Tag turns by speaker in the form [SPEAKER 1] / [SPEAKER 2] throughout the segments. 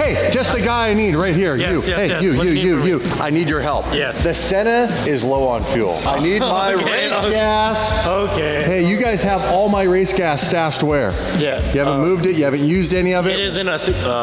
[SPEAKER 1] Hey, just the guy I need right here.
[SPEAKER 2] Yes,
[SPEAKER 1] you.
[SPEAKER 2] yes,
[SPEAKER 1] Hey,
[SPEAKER 2] yes.
[SPEAKER 1] you. I need your help.
[SPEAKER 2] Yes.
[SPEAKER 1] The Senna is low on fuel. I need my race gas.
[SPEAKER 2] Okay.
[SPEAKER 1] Hey, you guys have all my race gas stashed where?
[SPEAKER 2] Yeah.
[SPEAKER 1] You haven't moved it? You haven't used any of it?
[SPEAKER 2] It is in a,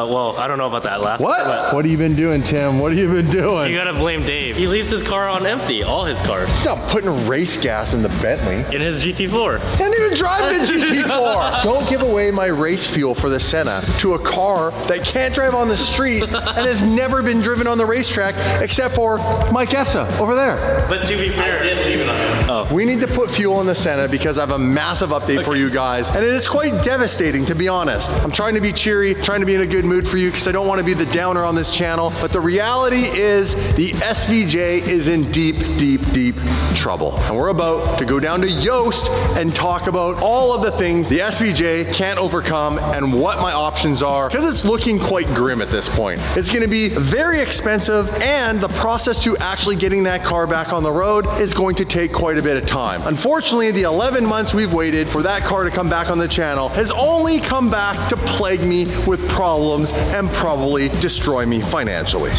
[SPEAKER 2] well, I don't know about that last
[SPEAKER 1] What?
[SPEAKER 2] one, but
[SPEAKER 1] What have you been doing, Tim? What have you been doing?
[SPEAKER 2] you gotta blame Dave. He leaves his car on empty, all his cars.
[SPEAKER 1] He's not putting race gas in the Bentley.
[SPEAKER 2] In his GT4.
[SPEAKER 1] I can't even drive the GT4. Don't give away my race fuel for the Senna to a car that can't drive on the street and has never been driven on the racetrack except for Mike Essa over there.
[SPEAKER 2] But to be fair, I did leave it on him. Oh.
[SPEAKER 1] We need to put fuel in the Senna because I have a massive update for you guys, and it is quite devastating, to be honest. I'm trying to be cheery, trying to be in a good mood for you because I don't want to be the downer on this channel, but the reality is the SVJ is in deep, deep, deep trouble. And we're about to go down to Yoast and talk about all of the things the SVJ can't overcome and what my options are, because it's looking quite grim at this point. It's going to be very expensive, and the process to actually getting that car back on the road is going to take quite a bit of time. Unfortunately, the 11 months we've waited for that car to come back on the channel has only come back to plague me with problems and probably destroy me financially.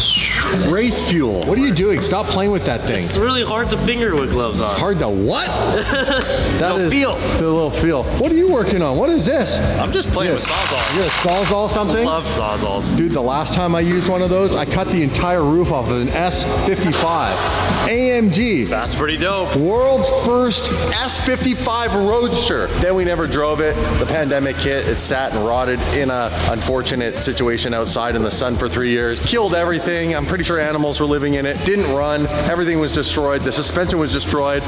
[SPEAKER 1] Race fuel. What are you doing? Stop playing with that thing.
[SPEAKER 2] It's really hard to finger with gloves on.
[SPEAKER 1] Hard to what? That is
[SPEAKER 2] feel.
[SPEAKER 1] The little feel. What are you working on? What is this?
[SPEAKER 2] I'm just playing with Sawzall.
[SPEAKER 1] You're a Sawzall something?
[SPEAKER 2] Love Sawzalls.
[SPEAKER 1] Dude, the last time I used one of those, I cut the entire roof off of an S55 AMG.
[SPEAKER 2] That's pretty dope.
[SPEAKER 1] World's first S55 Roadster. Then we never drove it. The pandemic hit. It sat and rotted in a unfortunate situation outside in the sun for 3 years. Killed everything. I'm pretty sure animals were living in it. Didn't run. Everything was destroyed. The suspension was destroyed.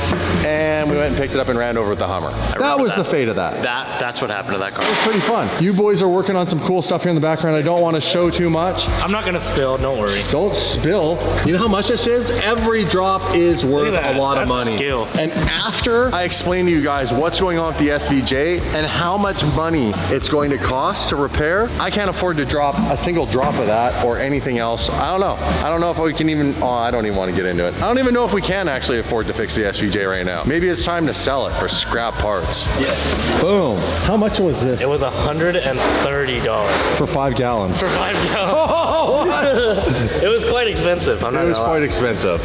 [SPEAKER 1] And we went and picked it up and ran over with the Hummer. That was the fate of that.
[SPEAKER 2] That's what happened to that car.
[SPEAKER 1] It was pretty fun. You boys are working on some cool stuff here in the background. I don't want to show too much.
[SPEAKER 2] I'm not gonna spill, don't worry.
[SPEAKER 1] Don't spill. You know how much this is? Every drop is worth a lot of money.
[SPEAKER 2] Skill.
[SPEAKER 1] And after I explain to you guys what's going on with the SVJ and how much money it's going to cost to repair, I can't afford to drop a single drop of that or anything else. I don't know. I don't know if we can even, I don't even want to get into it. I don't even know if we can actually afford to fix the SVJ right now. Maybe it's time to sell it for scrap parts.
[SPEAKER 2] Yes.
[SPEAKER 1] Boom. How much was this?
[SPEAKER 2] It was $130.
[SPEAKER 1] For 5 gallons.
[SPEAKER 2] For 5 gallons.
[SPEAKER 1] Oh, what?
[SPEAKER 2] It was quite expensive.
[SPEAKER 1] It was quite expensive.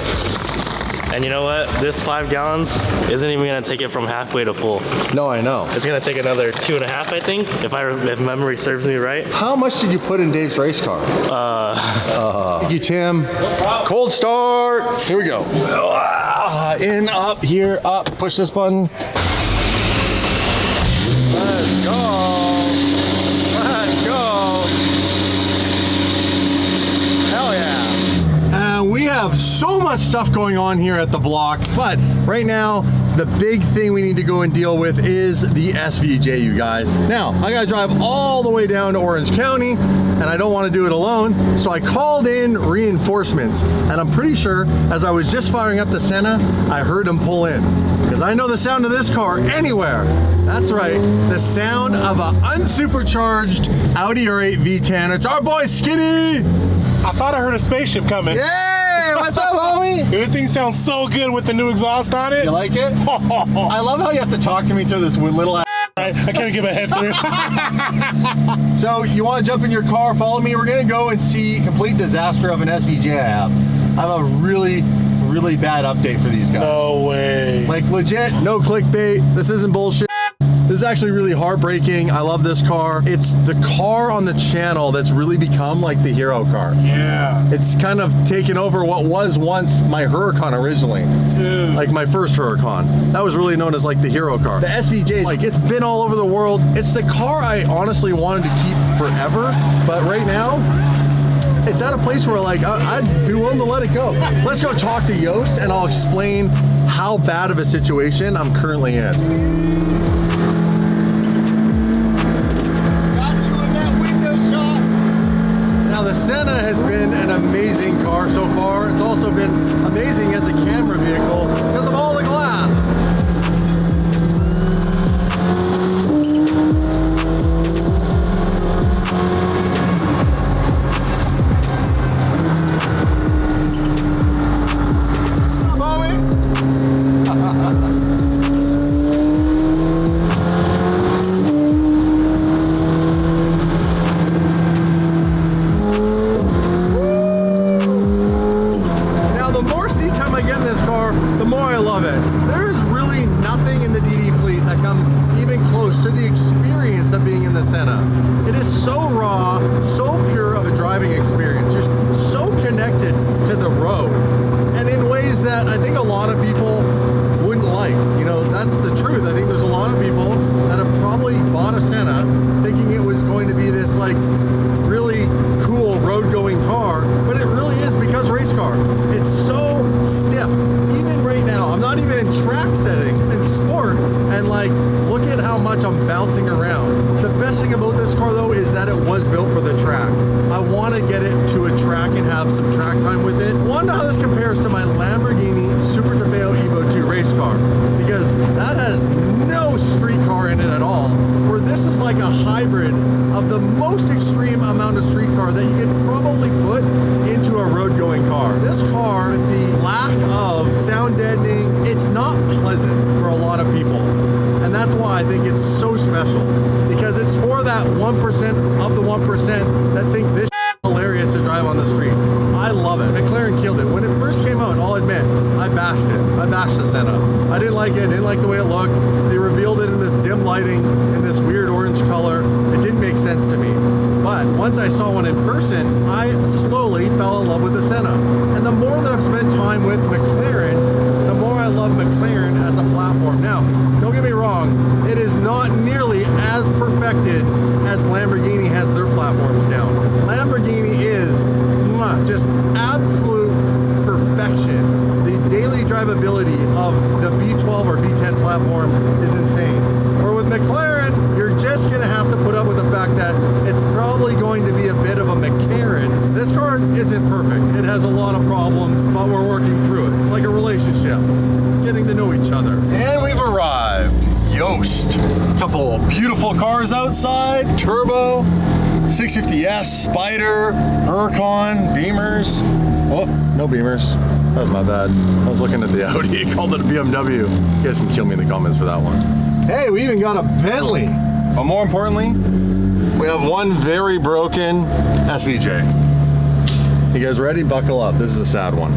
[SPEAKER 2] And you know what? This 5 gallons isn't even gonna take it from halfway to full.
[SPEAKER 1] No, I know.
[SPEAKER 2] It's gonna take another 2.5, I think, if memory serves me right.
[SPEAKER 1] How much did you put in Dave's race car? Thank you, Tim. Cold start. Here we go. In, up, here, up. Push this button. Let's go. Let's go. Hell yeah. And we have so much stuff going on here at the block, but right now, the big thing we need to go and deal with is the SVJ, you guys. Now, I gotta drive all the way down to Orange County, and I don't wanna do it alone, so I called in reinforcements, and I'm pretty sure, as I was just firing up the Senna, I heard them pull in, because I know the sound of this car anywhere. That's right, the sound of an unsupercharged Audi R8 V10. It's our boy Skinny!
[SPEAKER 3] I thought I heard a spaceship coming.
[SPEAKER 1] Hey, what's up, homie?
[SPEAKER 3] This thing sounds so good with the new exhaust on it.
[SPEAKER 1] You like it? I love how you have to talk to me through this little ass.
[SPEAKER 3] I can't give a head through.
[SPEAKER 1] So you want to jump in your car, follow me. We're gonna go and see complete disaster of an SVJ I have. I have a really bad update for these guys.
[SPEAKER 3] No way.
[SPEAKER 1] Like legit, no clickbait. This isn't bullshit. This is actually really heartbreaking. I love this car. It's the car on the channel that's really become like the hero car.
[SPEAKER 3] Yeah.
[SPEAKER 1] It's kind of taken over what was once my Huracan originally.
[SPEAKER 3] Dude.
[SPEAKER 1] Like my first Huracan. That was really known as like the hero car. The SVJ, like it's been all over the world. It's the car I honestly wanted to keep forever, but right now, it's at a place where like, I'd be willing to let it go. Let's go talk to Yoast and I'll explain how bad of a situation I'm currently in. Now the Senna has been an amazing car so far. It's also been amazing as a camera vehicle because of all the glass. finally get it to a track and have some track time with it. I want to know how this compares to my Lamborghini Super Trofeo Evo 2 race car, because that has no street car in it at all, where this is like a hybrid of the most extreme amount of street car that you could probably put into a road going car. This car, with the lack of sound deadening, it's not pleasant for a lot of people. And that's why I think it's so special, because it's for that 1% of the 1% that think this is hilarious to drive on the street. I love it. McLaren killed it. When it first came out, I'll admit, I bashed it. I bashed the Senna. I didn't like it. I didn't like the way it looked. They revealed it in this dim lighting, in this weird orange color. It didn't make sense to me. But once I saw one in person, I slowly fell in love with the Senna. And the more that I've spent time with McLaren, the more I love McLaren as a platform. Now, don't get me wrong, it is not nearly as perfected as Lamborghini has their platforms down. Lamborghini is just absolute perfection. The daily drivability of the V12 or V10 platform is insane. Or with McLaren, you're just gonna have to put up with the fact that it's probably going to be a bit of a McLaren. This car isn't perfect. It has a lot of problems, but we're working through it. It's like a relationship, getting to know each other. And we've arrived. Yoast. Couple of beautiful cars outside. Turbo, 650S, Spider, Huracan, Beamers. Oh, no Beamers. That was my bad. I was looking at the Audi. I called it a BMW. You guys can kill me in the comments for that one. Hey, we even got a Bentley. But more importantly, we have one very broken SVJ. You guys ready? Buckle up. This is a sad one.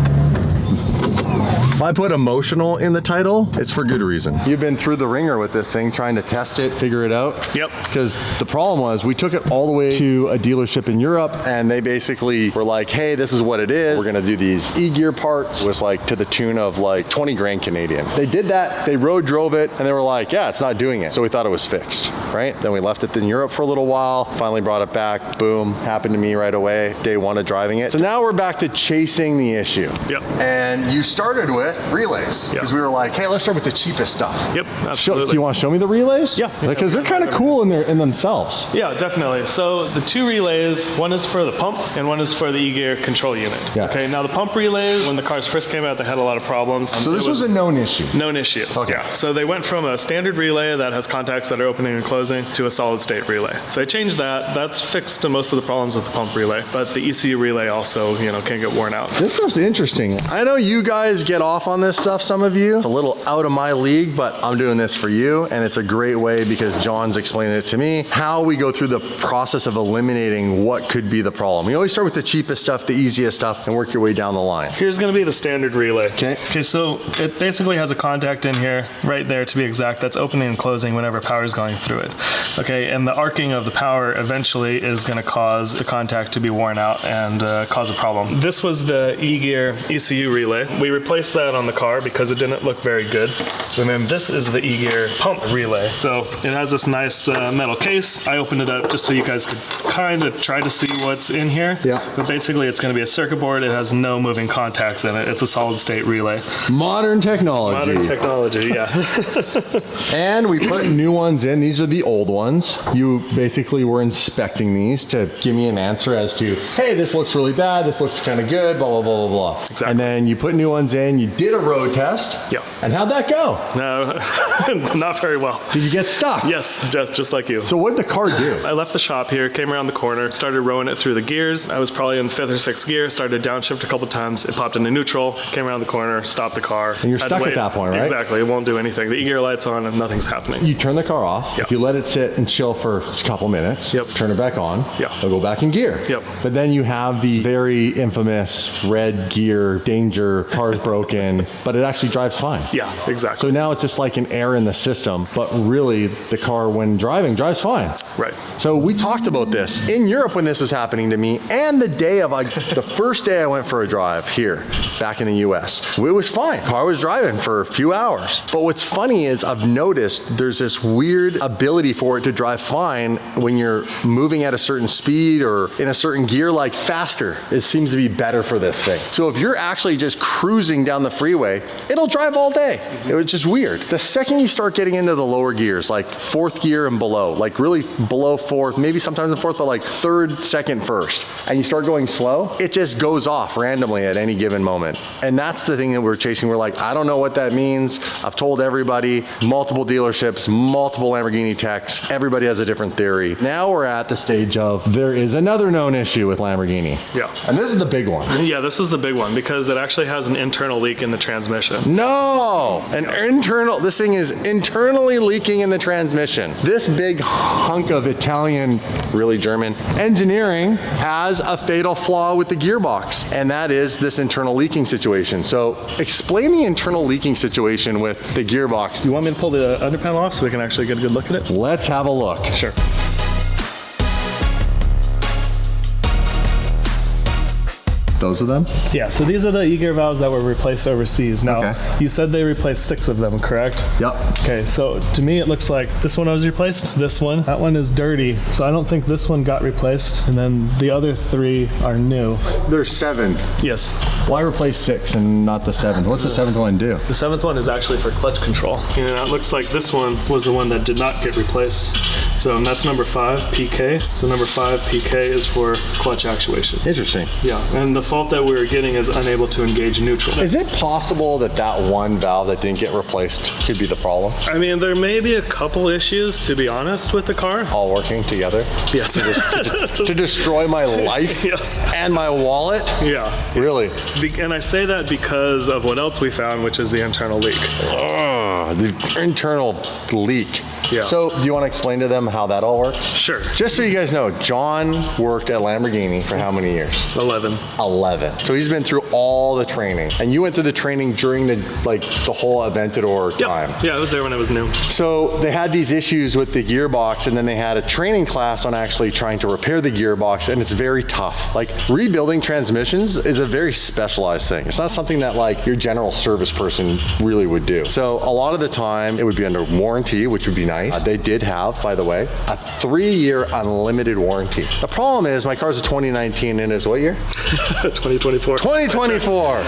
[SPEAKER 1] If I put emotional in the title, it's for good reason. You've been through the ringer with this thing, trying to test it, figure it out.
[SPEAKER 2] Yep.
[SPEAKER 1] Because the problem was we took it all the way to a dealership in Europe, and they basically were like, hey, this is what it is. We're gonna do these e-gear parts. It was like to the tune of like 20 grand Canadian. They did that, they road drove it, and they were like, yeah, it's not doing it. So we thought it was fixed, right? Then we left it in Europe for a little while, finally brought it back, boom, happened to me right away, day one of driving it. So now we're back to chasing the issue.
[SPEAKER 2] Yep.
[SPEAKER 1] And you started with relays, because
[SPEAKER 2] Yep.
[SPEAKER 1] we were like, hey, let's start with the cheapest stuff.
[SPEAKER 2] Yep, absolutely.
[SPEAKER 1] You want to show me the relays?
[SPEAKER 2] Yeah.
[SPEAKER 1] Because they're kind of cool in themselves.
[SPEAKER 2] Yeah, definitely. So the two relays, one is for the pump and one is for the e-gear control unit.
[SPEAKER 1] Yeah.
[SPEAKER 2] Okay, now the pump relays, when the cars first came out, they had a lot of problems.
[SPEAKER 1] So this was a known issue.
[SPEAKER 2] known issue.
[SPEAKER 1] Okay.
[SPEAKER 2] Yeah. So they went from a standard relay that has contacts that are opening and closing to a solid state relay. So I changed that. That's fixed to most of the problems with the pump relay, but the ECU relay also, can get worn out.
[SPEAKER 1] This stuff's interesting. I know you guys get off on this stuff, some of you. It's a little out of my league, but I'm doing this for you, and it's a great way because John's explaining it to me, how we go through the process of eliminating what could be the problem. You always start with the cheapest stuff, the easiest stuff, and work your way down the line.
[SPEAKER 2] Here's going to be the standard relay.
[SPEAKER 1] Okay.
[SPEAKER 2] Okay, so it basically has a contact in here, right there to be exact, that's opening and closing whenever power is going through it. Okay, and the arcing of the power eventually is going to cause the contact to be worn out and cause a problem. This was the e-gear ECU relay. We replaced that on the car because it didn't look very good. And then this is the e-gear pump relay. So it has this nice metal case. I opened it up just so you guys could kind of try to see what's in here.
[SPEAKER 1] Yeah.
[SPEAKER 2] But basically it's going to be a circuit board. It has no moving contacts in it. It's a solid state relay.
[SPEAKER 1] Modern technology.
[SPEAKER 2] Modern technology, yeah.
[SPEAKER 1] And we put new ones in. These are the old ones. You basically were inspecting these to give me an answer as to, hey, this looks really bad, this looks kind of good, blah, blah, blah, blah, blah.
[SPEAKER 2] Exactly.
[SPEAKER 1] And then you put new ones in, you did a road test.
[SPEAKER 2] Yeah.
[SPEAKER 1] And how'd that go?
[SPEAKER 2] No, not very well.
[SPEAKER 1] Did you get stuck?
[SPEAKER 2] Yes, just like you.
[SPEAKER 1] So what did the car do?
[SPEAKER 2] I left the shop here, came around the corner, started rowing it through the gears. I was probably in 5th or 6th gear, started downshift a couple times. It popped into neutral, came around the corner, stopped the car.
[SPEAKER 1] And you're
[SPEAKER 2] Had to
[SPEAKER 1] stuck at
[SPEAKER 2] wait.
[SPEAKER 1] that point, right?
[SPEAKER 2] Exactly, it won't do anything. The e-gear light's on and nothing's happening.
[SPEAKER 1] You turn the car off.
[SPEAKER 2] Yep.
[SPEAKER 1] If you let it sit and chill for a couple minutes,
[SPEAKER 2] Yep.
[SPEAKER 1] turn it back on,
[SPEAKER 2] Yep.
[SPEAKER 1] it'll go back in gear.
[SPEAKER 2] Yep.
[SPEAKER 1] But then you have the very infamous red gear, danger, car's broken, but it actually drives fine.
[SPEAKER 2] Yeah, exactly.
[SPEAKER 1] So now it's just like an error in the system, but really the car when driving drives fine.
[SPEAKER 2] Right.
[SPEAKER 1] So we talked about this in Europe when this is happening to me, and the day of the first day I went for a drive here, back in the US. It was fine. Car was driving for a few hours. But what's funny is I've noticed there's this weird ability for it to drive fine when you're moving at a certain speed or in a certain gear, like faster. It seems to be better for this thing. So if you're actually just cruising cruising down the freeway, it'll drive all day. It was just weird. The second you start getting into the lower gears, like fourth gear and below, like really below fourth, maybe sometimes in fourth, but like third, second, first, and you start going slow, it just goes off randomly at any given moment. And that's the thing that we're chasing. We're like, I don't know what that means. I've told everybody, multiple dealerships, multiple Lamborghini techs, everybody has a different theory. Now we're at the stage of there is another known issue with Lamborghini.
[SPEAKER 2] Yeah.
[SPEAKER 1] And this is the big one.
[SPEAKER 2] Yeah, this is the big one because it actually has an internal leak in the transmission.
[SPEAKER 1] No! This thing is internally leaking in the transmission. This big hunk of Italian, really German, engineering has a fatal flaw with the gearbox, and that is this internal leaking situation. So explain the internal leaking situation with the gearbox.
[SPEAKER 2] You want me to pull the under panel off so we can actually get a good look at it?
[SPEAKER 1] Let's have a look.
[SPEAKER 2] Sure.
[SPEAKER 1] Those of them?
[SPEAKER 2] Yeah, so these are the e-gear valves that were replaced overseas. Now,
[SPEAKER 1] Okay.
[SPEAKER 2] you said they replaced 6 of them, correct?
[SPEAKER 1] Yep.
[SPEAKER 2] Okay, so to me it looks like this one was replaced, this one, that one is dirty, so I don't think this one got replaced, and then the other 3 are new.
[SPEAKER 1] There's 7.
[SPEAKER 2] Yes.
[SPEAKER 1] Why replace 6 and not the 7th? What's the 7th one do?
[SPEAKER 2] The 7th one is actually for clutch control. You know, it looks like this one was the one that did not get replaced. So that's number 5, PK. So number 5, PK, is for clutch actuation.
[SPEAKER 1] Interesting.
[SPEAKER 2] Yeah, and the fault that we were getting is unable to engage neutral.
[SPEAKER 1] Is it possible that that one valve that didn't get replaced could be the problem?
[SPEAKER 2] I mean, there may be a couple issues, to be honest, with the car.
[SPEAKER 1] All working together?
[SPEAKER 2] Yes.
[SPEAKER 1] To destroy my life?
[SPEAKER 2] Yes.
[SPEAKER 1] And my wallet?
[SPEAKER 2] Yeah.
[SPEAKER 1] Really?
[SPEAKER 2] And I say that because of what else we found, which is the internal leak.
[SPEAKER 1] Ugh, the internal leak.
[SPEAKER 2] Yeah.
[SPEAKER 1] So, do you want to explain to them how that all works?
[SPEAKER 2] Sure.
[SPEAKER 1] Just so you guys know, John worked at Lamborghini for how many years?
[SPEAKER 2] 11.
[SPEAKER 1] 11. So he's been through all the training. And you went through the training during the whole Aventador time.
[SPEAKER 2] Yep. Yeah, I was there when I was new.
[SPEAKER 1] So they had these issues with the gearbox, and then they had a training class on actually trying to repair the gearbox, and it's very tough. Like, rebuilding transmissions is a very specialized thing. It's not something that like your general service person really would do. So a lot of the time it would be under warranty, which would be nice. They did have, by the way, a 3-year unlimited warranty. The problem is my car's a 2019 and is what year?
[SPEAKER 2] 2024.
[SPEAKER 1] 2024.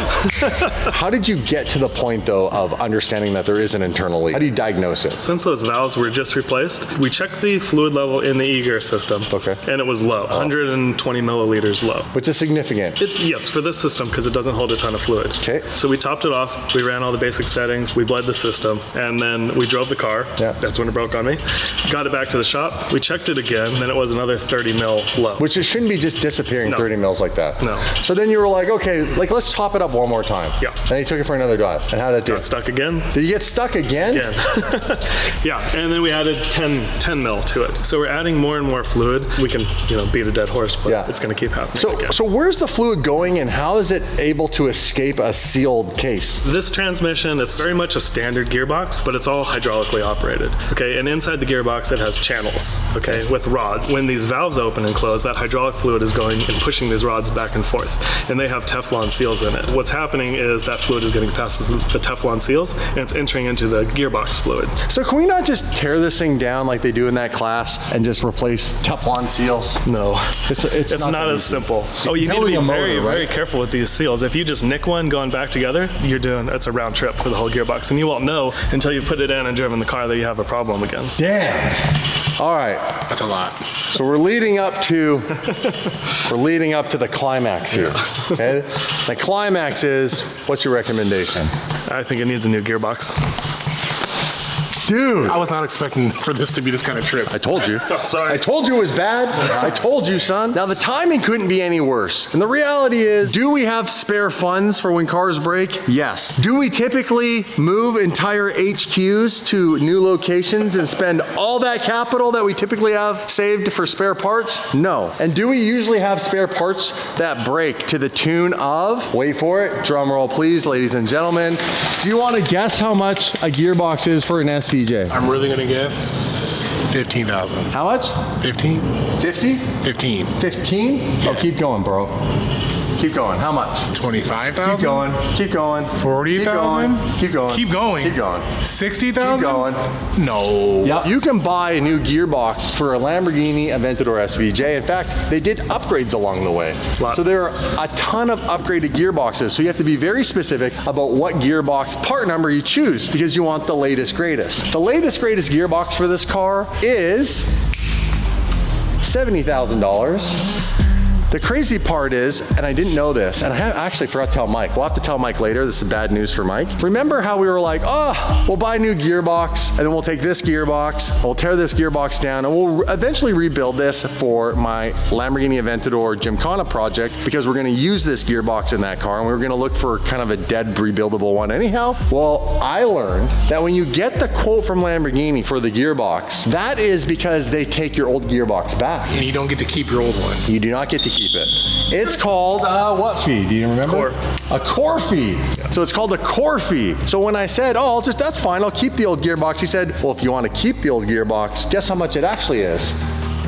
[SPEAKER 1] How did you get to the point though of understanding that there is an internal leak? How do you diagnose it?
[SPEAKER 2] Since those valves were just replaced, we checked the fluid level in the e-gear system.
[SPEAKER 1] Okay.
[SPEAKER 2] And it was low, 120 milliliters low.
[SPEAKER 1] Which is significant.
[SPEAKER 2] Yes, for this system, because it doesn't hold a ton of fluid.
[SPEAKER 1] Okay.
[SPEAKER 2] So we topped it off, we ran all the basic settings, we bled the system, and then we drove the car.
[SPEAKER 1] Yeah.
[SPEAKER 2] That's when it broke on me. Got it back to the shop, we checked it again, then it was another 30 mil low.
[SPEAKER 1] Which it shouldn't be just disappearing
[SPEAKER 2] No.
[SPEAKER 1] 30 mils like that.
[SPEAKER 2] No.
[SPEAKER 1] So then you were like, okay, like let's top it up one more time.
[SPEAKER 2] Yeah.
[SPEAKER 1] And you took it for another drive. And how did it do?
[SPEAKER 2] Got stuck again.
[SPEAKER 1] Did you get stuck again?
[SPEAKER 2] Again. Yeah, and then we added 10 mil to it. So we're adding more and more fluid. We can, beat a dead horse, but
[SPEAKER 1] Yeah.
[SPEAKER 2] it's going to keep happening again.
[SPEAKER 1] So where's the fluid going and how is it able to escape a sealed case?
[SPEAKER 2] This transmission, it's very much a standard gearbox, but it's all hydraulically operated. Okay, and inside the gearbox it has channels, okay, with rods. When these valves open and close, that hydraulic fluid is going and pushing these rods back and forth, and they have Teflon seals in it. What's happening is that fluid is getting past the Teflon seals, and it's entering into the gearbox fluid.
[SPEAKER 1] So can we not just tear this thing down like they do in that class and just replace Teflon seals?
[SPEAKER 2] No,
[SPEAKER 1] It's
[SPEAKER 2] not as simple. Oh, you need to be very careful with these seals. If you just nick one going back together, it's a round trip for the whole gearbox, and you won't know until you put it in and driven the car that you have a problem again.
[SPEAKER 1] Damn. All right.
[SPEAKER 3] That's a lot.
[SPEAKER 1] So we're leading up to the climax here. Okay? The climax is, what's your recommendation?
[SPEAKER 2] I think it needs a new gearbox.
[SPEAKER 1] Dude.
[SPEAKER 3] I was not expecting for this to be this kind of trip.
[SPEAKER 1] I told you.
[SPEAKER 2] Sorry.
[SPEAKER 1] I told you it was bad. I told you, son. Now, the timing couldn't be any worse. And the reality is, do we have spare funds for when cars break? Yes. Do we typically move entire HQs to new locations and spend all that capital that we typically have saved for spare parts? No. And do we usually have spare parts that break to the tune of, wait for it, drum roll please, ladies and gentlemen. Do you want to guess how much a gearbox is for an SVJ?
[SPEAKER 3] I'm really gonna guess 15,000.
[SPEAKER 1] How much?
[SPEAKER 3] 15?
[SPEAKER 1] 50?
[SPEAKER 3] 15.
[SPEAKER 1] 15? Oh, keep going, bro. Keep going. How much?
[SPEAKER 3] 25,000.
[SPEAKER 1] Keep going. Keep going.
[SPEAKER 3] 40,000.
[SPEAKER 1] Keep going.
[SPEAKER 3] Keep going.
[SPEAKER 1] Keep going.
[SPEAKER 3] 60,000.
[SPEAKER 1] Keep going.
[SPEAKER 3] No.
[SPEAKER 1] Yep. You can buy a new gearbox for a Lamborghini Aventador SVJ. In fact, they did upgrades along the way. So there are a ton of upgraded gearboxes. So you have to be very specific about what gearbox part number you choose because you want the latest greatest. The latest greatest gearbox for this car is $70,000. The crazy part is, and I didn't know this, and I actually forgot to tell Mike. We'll have to tell Mike later. This is bad news for Mike. Remember how we were like, oh, we'll buy a new gearbox, and then we'll take this gearbox, we'll tear this gearbox down, and we'll eventually rebuild this for my Lamborghini Aventador Gymkhana project because we're gonna use this gearbox in that car, and we were gonna look for kind of a dead rebuildable one anyhow. Well, I learned that when you get the quote from Lamborghini for the gearbox, that is because they take your old gearbox back.
[SPEAKER 3] And you don't get to keep your old one.
[SPEAKER 1] You do not get to keep it. It's called what fee? Do you remember?
[SPEAKER 2] Core.
[SPEAKER 1] A core fee. Yeah. So it's called a core fee. So when I said, oh, that's fine, I'll keep the old gearbox, he said, well, if you want to keep the old gearbox, guess how much it actually is?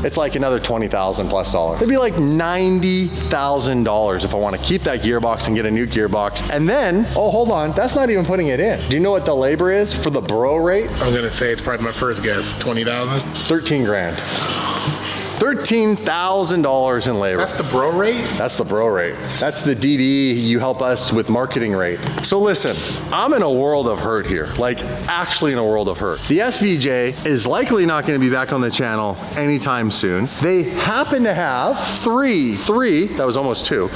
[SPEAKER 1] It's like another $20,000 plus. It'd be like $90,000 if I want to keep that gearbox and get a new gearbox. And then, oh, hold on, that's not even putting it in. Do you know what the labor is for the bro rate?
[SPEAKER 3] I'm gonna say it's probably my first guess. 20,000.
[SPEAKER 1] 13 grand. $13,000 in labor.
[SPEAKER 3] That's the bro rate?
[SPEAKER 1] That's the bro rate. That's the DD you help us with marketing rate. So listen, I'm in a world of hurt here, like actually in a world of hurt. The SVJ is likely not gonna be back on the channel anytime soon. They happen to have three, that was almost two,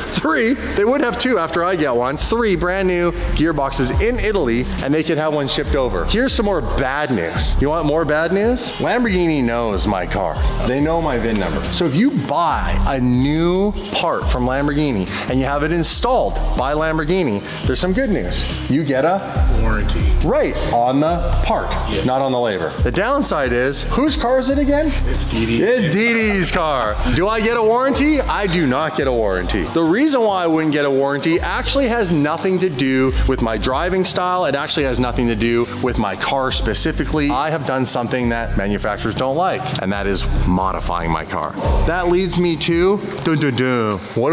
[SPEAKER 1] they would have two after I get one, 3 brand new gearboxes in Italy, and they could have one shipped over. Here's some more bad news. You want more bad news? Lamborghini knows my car. They know my VIN number. So if you buy a new part from Lamborghini and you have it installed by Lamborghini, there's some good news. You get a
[SPEAKER 3] warranty.
[SPEAKER 1] Right, on the part, not on the labor. The downside is, whose car is it again?
[SPEAKER 3] It's Dee
[SPEAKER 1] It's Dee Dee's car. Do I get a warranty? I do not get a warranty. The reason why I wouldn't get a warranty actually has nothing to do with my driving style. It actually has nothing to do with my car specifically. I have done something that manufacturers don't like, and that is modifying my car. That leads me to, what do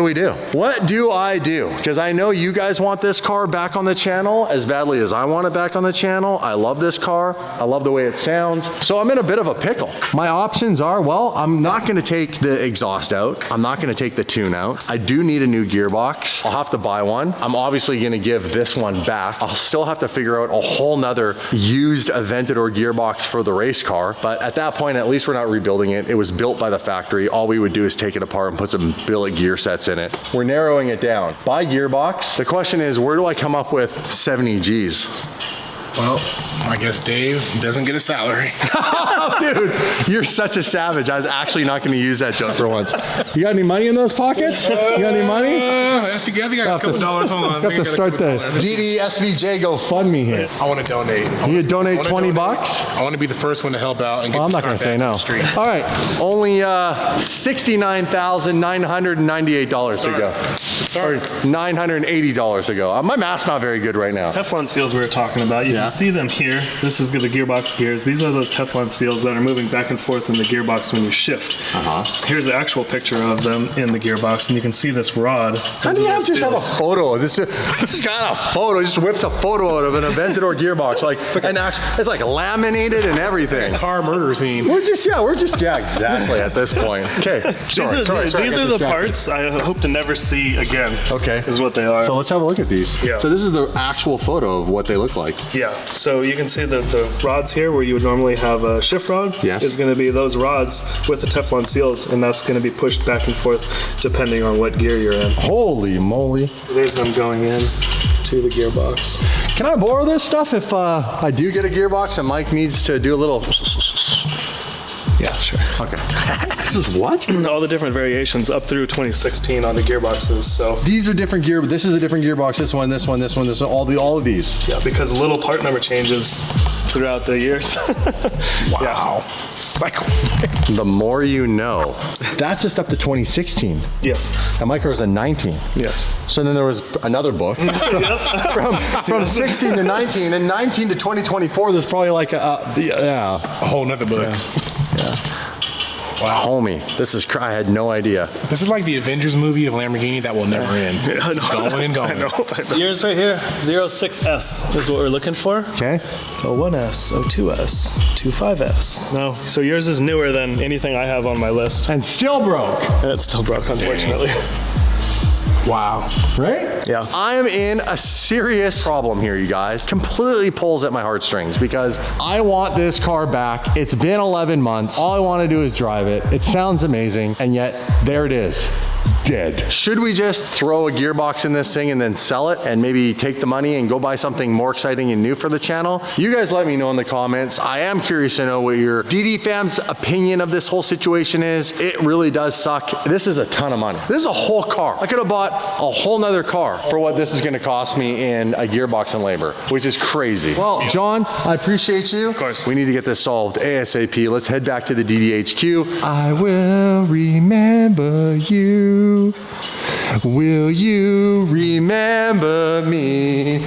[SPEAKER 1] we do? What do I do? Because I know you guys want this car back on the channel as badly as I want it back on the channel. I love this car. I love the way it sounds. So I'm in a bit of a pickle. My options are, well, I'm not gonna take the exhaust out. I'm not gonna take the tune out. I do need a new gearbox. I'll have to buy one. I'm obviously gonna give this one back. I'll still have to figure out a whole nother used Aventador gearbox for the race car. But at that point, at least we're not rebuilding it. It was built by the factory. All we would do is take it apart and put some billet gear sets in it. We're narrowing it down. Buy gearbox. The question is, where do I come up with 70 G's?
[SPEAKER 3] Well, I guess Dave doesn't get a salary.
[SPEAKER 1] Dude, you're such a savage. I was actually not going to use that joke for once. You got any money in those pockets? You got any money?
[SPEAKER 3] I think I got a couple dollars. Hold on.
[SPEAKER 1] You have to start the GD SVJ GoFundMe here.
[SPEAKER 3] I want to donate.
[SPEAKER 1] You donate 20 bucks?
[SPEAKER 3] I want to be the first one to help out and get
[SPEAKER 1] I'm not going to say no. All right, only $69,998 to go. Or $980 to go. My math's not very good right now.
[SPEAKER 2] Teflon seals we were talking about. You can see them here. This is the gearbox gears. These are those Teflon seals that are moving back and forth in the gearbox when you shift. Here's an actual picture of them in the gearbox, and you can see this rod.
[SPEAKER 1] How do you just have a photo? This got a photo. Just whips a photo out of an Aventador gearbox. It's like laminated and everything.
[SPEAKER 3] Car murder scene.
[SPEAKER 1] We're just exactly at this point. Okay,
[SPEAKER 2] These are the parts I hope to never see again.
[SPEAKER 1] Okay,
[SPEAKER 2] is what they are.
[SPEAKER 1] So let's have a look at these.
[SPEAKER 2] Yeah.
[SPEAKER 1] So this is the actual photo of what they look like.
[SPEAKER 2] Yeah. So you can see that the rods here, where you would normally have a shift rod, is going to be those rods with the Teflon seals, and that's going to be pushed back and forth depending on what gear you're in.
[SPEAKER 1] Holy moly!
[SPEAKER 2] There's them going in to the gearbox.
[SPEAKER 1] Can I borrow this stuff if I do get a gearbox and Mike needs to do a little?
[SPEAKER 2] Yeah, sure.
[SPEAKER 1] Okay. This is what?
[SPEAKER 2] All the different variations up through 2016 on the gearboxes. So
[SPEAKER 1] these are different gear. This is a different gearbox. This one. All of these.
[SPEAKER 2] Yeah, because little part number changes throughout the years.
[SPEAKER 1] Wow. The more you know. That's just up to 2016.
[SPEAKER 2] Yes.
[SPEAKER 1] And my car was a 19.
[SPEAKER 2] Yes.
[SPEAKER 1] So then there was another book from 16 to 19, and 19 to 2024. There's probably like a whole
[SPEAKER 3] nother book.
[SPEAKER 1] Yeah.
[SPEAKER 3] Wow.
[SPEAKER 1] Homie, this is, I had no idea.
[SPEAKER 3] This is like the Avengers movie of Lamborghini that will never end. Going and going.
[SPEAKER 2] Yours right here, 06S is what we're looking for.
[SPEAKER 1] Okay.
[SPEAKER 2] 01S, 02S, 25S. No, so yours is newer than anything I have on my list.
[SPEAKER 1] And still broke.
[SPEAKER 2] And it's still broke, unfortunately.
[SPEAKER 3] Wow.
[SPEAKER 1] Right?
[SPEAKER 2] Yeah.
[SPEAKER 1] I am in a serious problem here, you guys. Completely pulls at my heartstrings because I want this car back. It's been 11 months. All I want to do is drive it. It sounds amazing, and yet there it is. Dead. Should we just throw a gearbox in this thing and then sell it and maybe take the money and go buy something more exciting and new for the channel? You guys let me know in the comments. I am curious to know what your DD fam's opinion of this whole situation is. It really does suck. This is a ton of money. This is a whole car. I could have bought a whole nother car for what this is going to cost me in a gearbox and labor, which is crazy. Well, John, I appreciate you.
[SPEAKER 2] Of course.
[SPEAKER 1] We need to get this solved ASAP. Let's head back to the DDHQ. I will remember you. Will you remember me?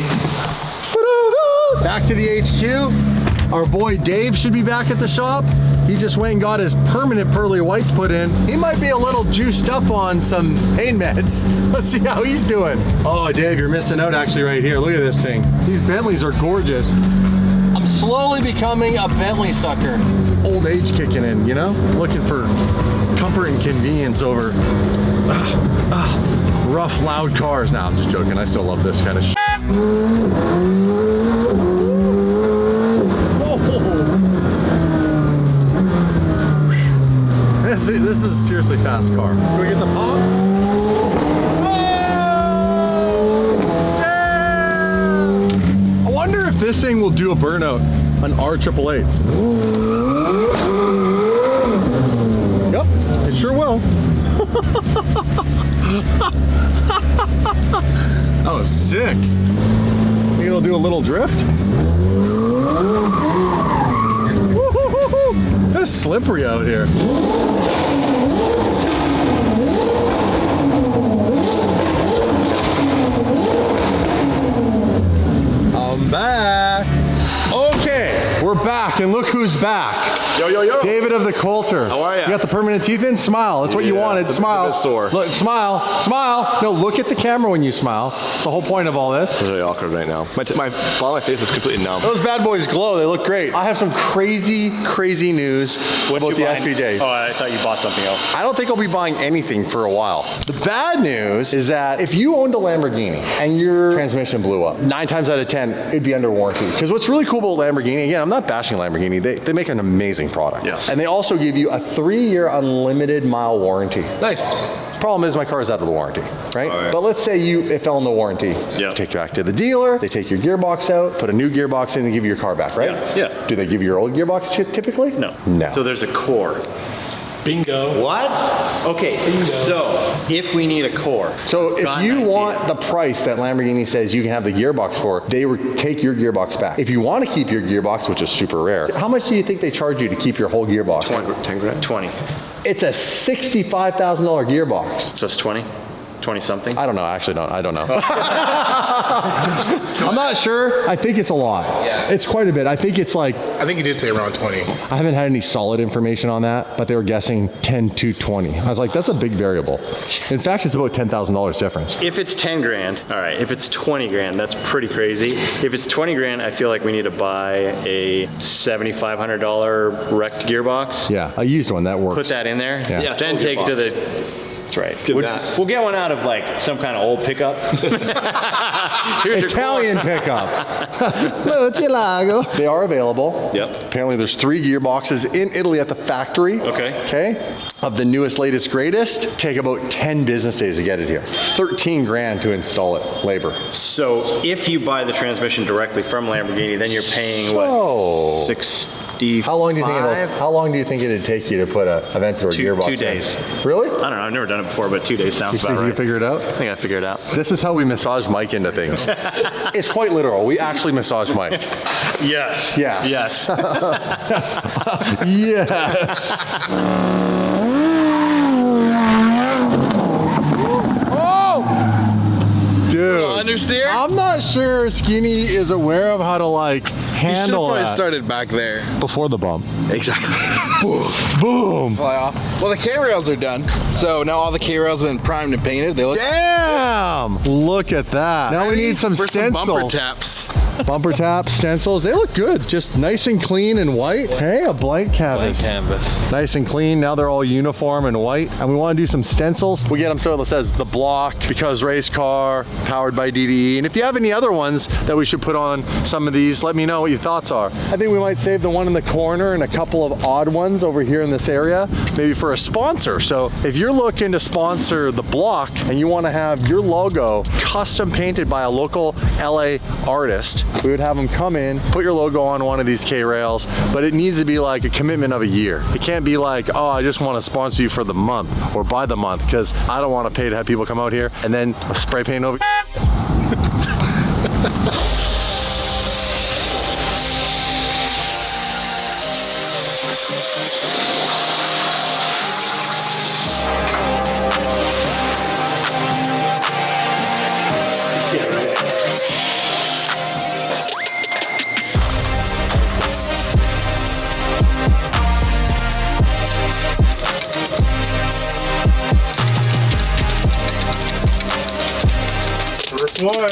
[SPEAKER 1] Back to the HQ. Our boy Dave should be back at the shop. He just went and got his permanent pearly whites put in. He might be a little juiced up on some pain meds. Let's see how he's doing. Oh, Dave, you're missing out actually right here. Look at this thing. These Bentleys are gorgeous. I'm slowly becoming a Bentley sucker. Old age kicking in, you know? Looking for comfort and convenience over rough, loud cars. Nah, I'm just joking. I still love this kind of shit. This is a seriously fast car. Can we get the pop? Yeah! I wonder if this thing will do a burnout on R888s. Yep, it sure will. That was sick. Think it'll do a little drift? It's slippery out here. I'm back. Okay, we're back, and look who's back.
[SPEAKER 4] Yo, yo, yo.
[SPEAKER 1] David of the Coulter.
[SPEAKER 4] How are ya?
[SPEAKER 1] You got the permanent teeth in? Smile. That's what you wanted.
[SPEAKER 4] it's
[SPEAKER 1] Smile.
[SPEAKER 4] a bit sore.
[SPEAKER 1] Look, smile. Smile. No, look at the camera when you smile. It's the whole point of all this.
[SPEAKER 4] It's really awkward right now. My face is completely numb.
[SPEAKER 1] Those bad boys glow. They look great. I have some crazy news about the SVJ.
[SPEAKER 4] Oh, I thought you bought something else.
[SPEAKER 1] I don't think I'll be buying anything for a while. The bad news is that if you owned a Lamborghini and your transmission blew up, 9 times out of 10, it'd be under warranty. Because what's really cool about Lamborghini, again, I'm not bashing Lamborghini, they make an amazing product.
[SPEAKER 4] Yeah.
[SPEAKER 1] And they also give you a 3-year unlimited mile warranty.
[SPEAKER 4] Nice.
[SPEAKER 1] Problem is my car is out of the warranty, right?
[SPEAKER 4] Right.
[SPEAKER 1] But let's say it fell into warranty.
[SPEAKER 4] Yeah.
[SPEAKER 1] Take you back to the dealer, they take your gearbox out, put a new gearbox in and give you your car back, right?
[SPEAKER 4] Yeah.
[SPEAKER 1] Do they give you your old gearbox typically?
[SPEAKER 4] No.
[SPEAKER 1] No.
[SPEAKER 5] So there's a core.
[SPEAKER 3] Bingo.
[SPEAKER 5] What? Okay, so if we need a core.
[SPEAKER 1] So if
[SPEAKER 5] got
[SPEAKER 1] you
[SPEAKER 5] an
[SPEAKER 1] want
[SPEAKER 5] idea.
[SPEAKER 1] the price that Lamborghini says you can have the gearbox for, they take your gearbox back. If you want to keep your gearbox, which is super rare, how much do you think they charge you to keep your whole gearbox?
[SPEAKER 5] 10 grand? 20.
[SPEAKER 1] It's a $65,000 gearbox.
[SPEAKER 5] So it's 20? 20 something?
[SPEAKER 1] I don't know. Actually, I don't know. I'm not sure. I think it's a lot.
[SPEAKER 3] Yeah.
[SPEAKER 1] It's quite a bit. I think it's like,
[SPEAKER 3] I think you did say around 20.
[SPEAKER 1] I haven't had any solid information on that, but they were guessing 10 to 20. I was like, that's a big variable. In fact, it's about $10,000 difference.
[SPEAKER 5] If it's 10 grand, all right. If it's 20 grand, that's pretty crazy. If it's 20 grand, I feel like we need to buy a $7,500 wrecked gearbox.
[SPEAKER 1] Yeah, a used one, that works.
[SPEAKER 5] Put that in there.
[SPEAKER 1] Yeah. Yeah,
[SPEAKER 5] Then take it to the... That's right. We'll get one out of like some kind of old pickup. Here's your
[SPEAKER 1] Italian pickup. They are available.
[SPEAKER 5] Yep.
[SPEAKER 1] Apparently there's 3 gearboxes in Italy at the factory.
[SPEAKER 5] Okay.
[SPEAKER 1] Okay. Of the newest, latest, greatest. Take about 10 business days to get it here. 13 grand to install it, labor.
[SPEAKER 5] So if you buy the transmission directly from Lamborghini, then you're paying what? 65.
[SPEAKER 1] How long do you think it'd take you to put a vent or a gearbox
[SPEAKER 5] 2
[SPEAKER 1] in?
[SPEAKER 5] days.
[SPEAKER 1] Really?
[SPEAKER 5] I don't know. I've never done it before, but 2 days sounds
[SPEAKER 1] You
[SPEAKER 5] about
[SPEAKER 1] think
[SPEAKER 5] right.
[SPEAKER 1] you figure it out?
[SPEAKER 5] I think I figured it out.
[SPEAKER 1] This is how we massage Mike into things. It's quite literal. We actually massage Mike.
[SPEAKER 5] Yes.
[SPEAKER 1] Yes.
[SPEAKER 5] Yes.
[SPEAKER 1] Yes. Oh! Dude.
[SPEAKER 3] Understeer?
[SPEAKER 1] I'm not sure Skinny is aware of how to like handle
[SPEAKER 3] probably
[SPEAKER 1] that
[SPEAKER 3] started back there.
[SPEAKER 1] before the bump.
[SPEAKER 3] Exactly.
[SPEAKER 1] Boom.
[SPEAKER 3] Fly off. Well, the K-rails are done. So now all the K-rails have been primed and painted. They look
[SPEAKER 1] Damn! Look at that. Now we need some
[SPEAKER 3] for some
[SPEAKER 1] stencils.
[SPEAKER 3] bumper taps.
[SPEAKER 1] Bumper taps, stencils. They look good. Just nice and clean and white. Hey, a blank canvas. Nice and clean. Now they're all uniform and white. And we want to do some stencils. We get them so it says the block, because race car, powered by DDE. And if you have any other ones that we should put on some of these, let me know what your thoughts are. I think we might save the one in the corner and a couple of odd ones over here in this area, maybe for a sponsor. So if you're looking to sponsor the block and you want to have your logo custom painted by a local LA artist, we would have them come in, put your logo on one of these K-rails, but it needs to be like a commitment of a year. It can't be like, oh, I just want to sponsor you for the month or by the month, because I don't want to pay to have people come out here and then spray paint over.
[SPEAKER 3] One.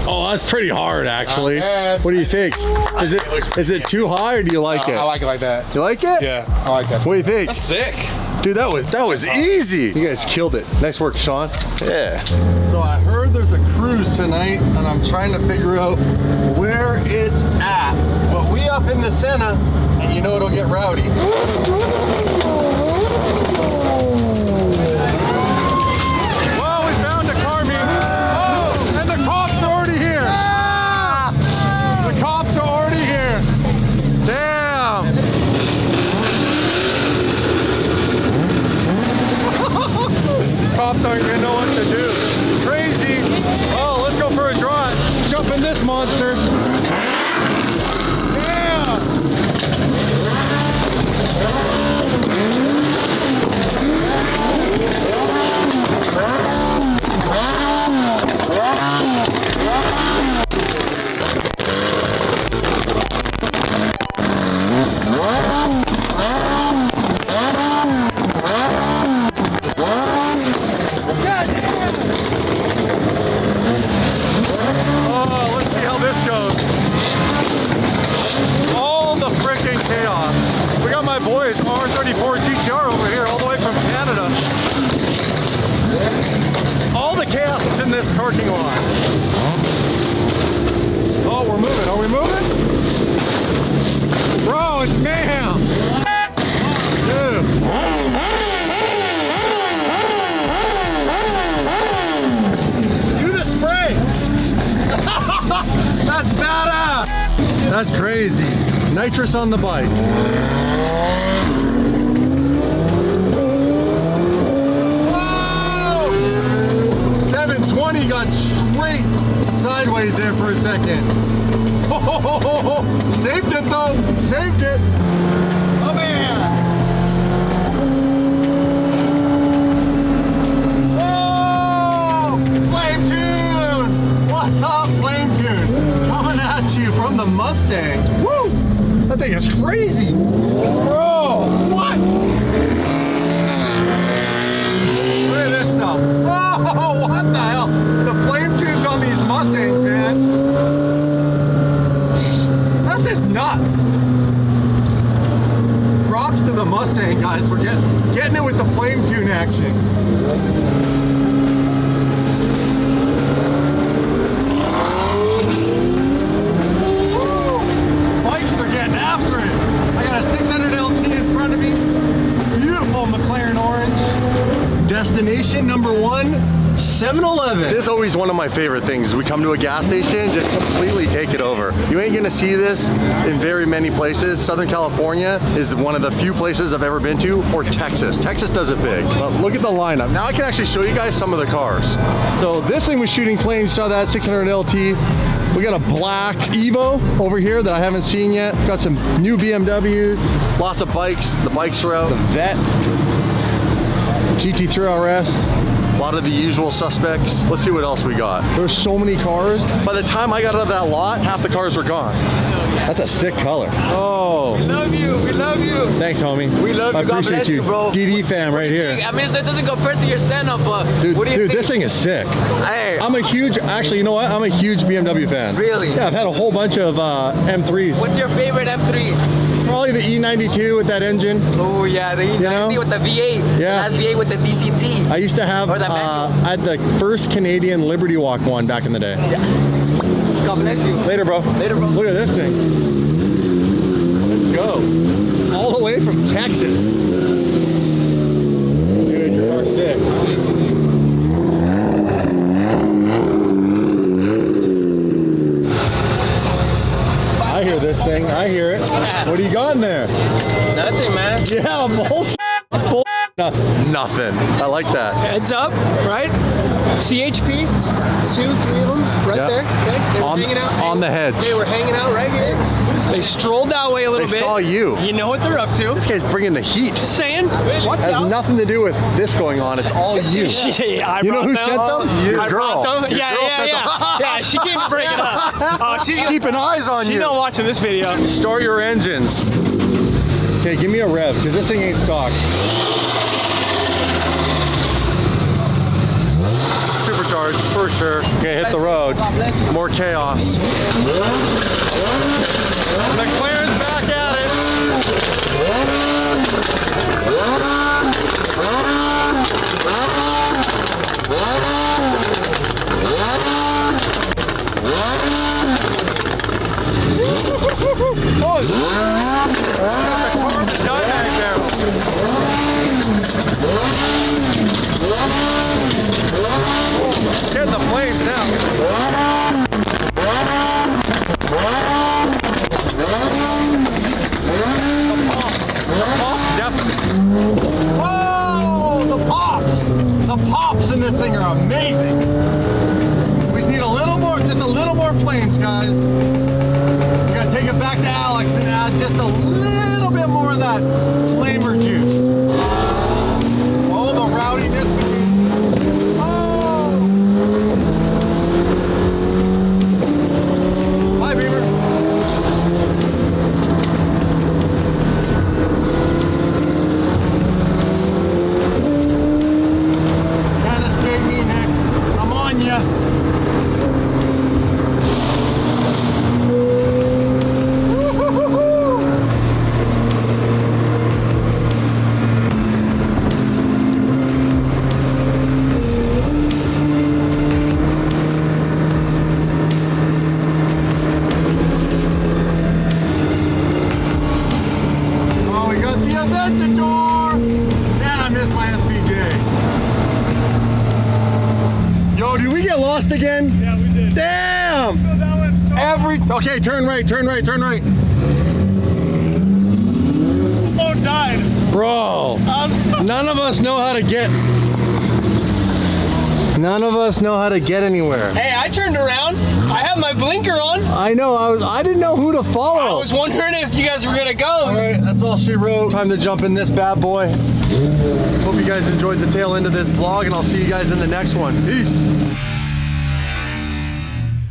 [SPEAKER 1] Oh, that's pretty hard, actually.
[SPEAKER 3] Not bad.
[SPEAKER 1] What do you think? Is it too high, or do you like it?
[SPEAKER 3] I like it like that.
[SPEAKER 1] You like it?
[SPEAKER 3] Yeah, I like that.
[SPEAKER 1] What do you think?
[SPEAKER 3] That's sick.
[SPEAKER 1] Dude, that was easy. You guys killed it. Nice work, Sean.
[SPEAKER 4] Yeah.
[SPEAKER 1] So I heard there's a cruise tonight, and I'm trying to figure out where it's at. But we up in the Senna, and you know it'll get rowdy. Well, we found a car meet. Oh, and the cops are already here. The cops are already here. Damn. Cops aren't gonna know what to do. Crazy. Oh, let's go for a drive. Jump in this monster. Yeah. Oh, let's see how this goes. All the freaking chaos. We got my boys R34 GTR over here, all the way from Canada. All the chaos is in this parking lot. Oh, we're moving. Are we moving? Bro, it's mayhem. Dude. Do the spray. That's badass. That's crazy. Nitrous on the bike. Whoa! 720 got straight sideways there for a second. Oh, saved it though. Saved it. Oh man. Whoa! Flame Tune! What's up, Flame Tune? Coming at you from the Mustang. Woo! That thing is crazy. Bro, what? Look at this stuff. Oh, what the hell? The Flame Tunes on these Mustangs, man. This is nuts. Props to the Mustang guys for getting it with the Flame Tune action. Bikes are getting after it. I got a 600 LT in front of me. Beautiful McLaren orange. Destination number 1, 7-Eleven. This is always one of my favorite things. We come to a gas station, just completely take it over. You ain't gonna see this in very many places. Southern California is one of the few places I've ever been to, or Texas. Texas does it big. But look at the lineup. Now I can actually show you guys some of the cars. So this thing was shooting flames, saw that 600 LT. We got a black Evo over here that I haven't seen yet. Got some new BMWs, lots of bikes. The bikes are out. The Vet, GT3 RS. lot of the usual suspects. Let's see what else we got. There's so many cars. By the time I got out of that lot, half the cars were gone. That's a sick color. Oh.
[SPEAKER 6] We love you. We love you.
[SPEAKER 1] Thanks, homie.
[SPEAKER 6] We love you.
[SPEAKER 1] I
[SPEAKER 6] God
[SPEAKER 1] appreciate
[SPEAKER 6] bless you, bro.
[SPEAKER 1] DD fam right here.
[SPEAKER 6] I mean, that doesn't compare to your Senna, but
[SPEAKER 1] Dude,
[SPEAKER 6] what do you think?
[SPEAKER 1] this thing is sick.
[SPEAKER 6] Hey.
[SPEAKER 1] I'm a huge, actually, you know what? I'm a huge BMW fan.
[SPEAKER 6] Really?
[SPEAKER 1] Yeah, I've had a whole bunch of M3s.
[SPEAKER 6] What's your favorite M3?
[SPEAKER 1] Probably the E92 with that engine.
[SPEAKER 6] Oh yeah, the E90
[SPEAKER 1] know?
[SPEAKER 6] with the V8.
[SPEAKER 1] Yeah.
[SPEAKER 6] Last V8 with the DCT.
[SPEAKER 1] I used to have,
[SPEAKER 6] Or the manual.
[SPEAKER 1] I had the first Canadian Liberty Walk one back in the day.
[SPEAKER 6] God bless you.
[SPEAKER 1] Later, bro.
[SPEAKER 6] Later, bro.
[SPEAKER 1] Look at this thing. Let's go. All the way from Texas. Dude, your car's sick. I hear this thing. I hear it. What do you got in there?
[SPEAKER 7] Nothing, man.
[SPEAKER 1] Yeah, bullshit. Nothing. I like that.
[SPEAKER 7] Heads up, right? CHP, 2, 3 of them, right
[SPEAKER 1] Yeah.
[SPEAKER 7] there. Okay, they were hanging out.
[SPEAKER 1] on the hedge.
[SPEAKER 7] They were hanging out right here. They strolled that way a little
[SPEAKER 1] They
[SPEAKER 7] bit.
[SPEAKER 1] saw you.
[SPEAKER 7] You know what they're up to.
[SPEAKER 1] This guy's bringing the heat.
[SPEAKER 7] Just saying. Watch
[SPEAKER 1] Has
[SPEAKER 7] out.
[SPEAKER 1] nothing to do with this going on. It's all you.
[SPEAKER 7] Yeah, I
[SPEAKER 1] You know
[SPEAKER 7] brought
[SPEAKER 1] who
[SPEAKER 7] them.
[SPEAKER 1] sent them? Your
[SPEAKER 7] I
[SPEAKER 1] girl.
[SPEAKER 7] brought them.
[SPEAKER 1] Your
[SPEAKER 7] Yeah,
[SPEAKER 1] girl
[SPEAKER 7] yeah,
[SPEAKER 1] sent
[SPEAKER 7] yeah. Yeah, she came to break it up. Oh, she's
[SPEAKER 1] Keeping eyes on
[SPEAKER 7] she's
[SPEAKER 1] you.
[SPEAKER 7] not watching this video.
[SPEAKER 1] Start your engines. Okay, give me a rev, because this thing ain't stock. Supercharged, for sure. Okay, hit the road. More chaos. McLaren's back at it. Oh! Got the carbon dynamic barrel. Getting the flames now. The pops, definitely. Whoa! The pops! The pops in this thing are amazing. We just need a little more, just a little more flames, guys. We gotta take it back to Alex and add just a little bit more of that flamer juice. Oh, the rowdiness between. Oh! Hi, Beaver. Can't escape me, Nick. I'm on ya. Oh, we got the Aventador! Man, I miss my SVJ. Yo, did we get lost again? Yeah, we did. Damn! Okay, turn right, turn right, turn right.
[SPEAKER 2] Phone died.
[SPEAKER 1] Bro, none of us know how to get. None of us know how to get anywhere.
[SPEAKER 7] Hey, I turned around. I have my blinker on.
[SPEAKER 1] I know, I didn't know who to
[SPEAKER 7] I
[SPEAKER 1] follow.
[SPEAKER 7] was wondering if you guys were gonna go.
[SPEAKER 1] All right, that's all she wrote. Time to jump in this bad boy. Hope you guys enjoyed the tail end of this vlog, and I'll see you guys in the next one. Peace.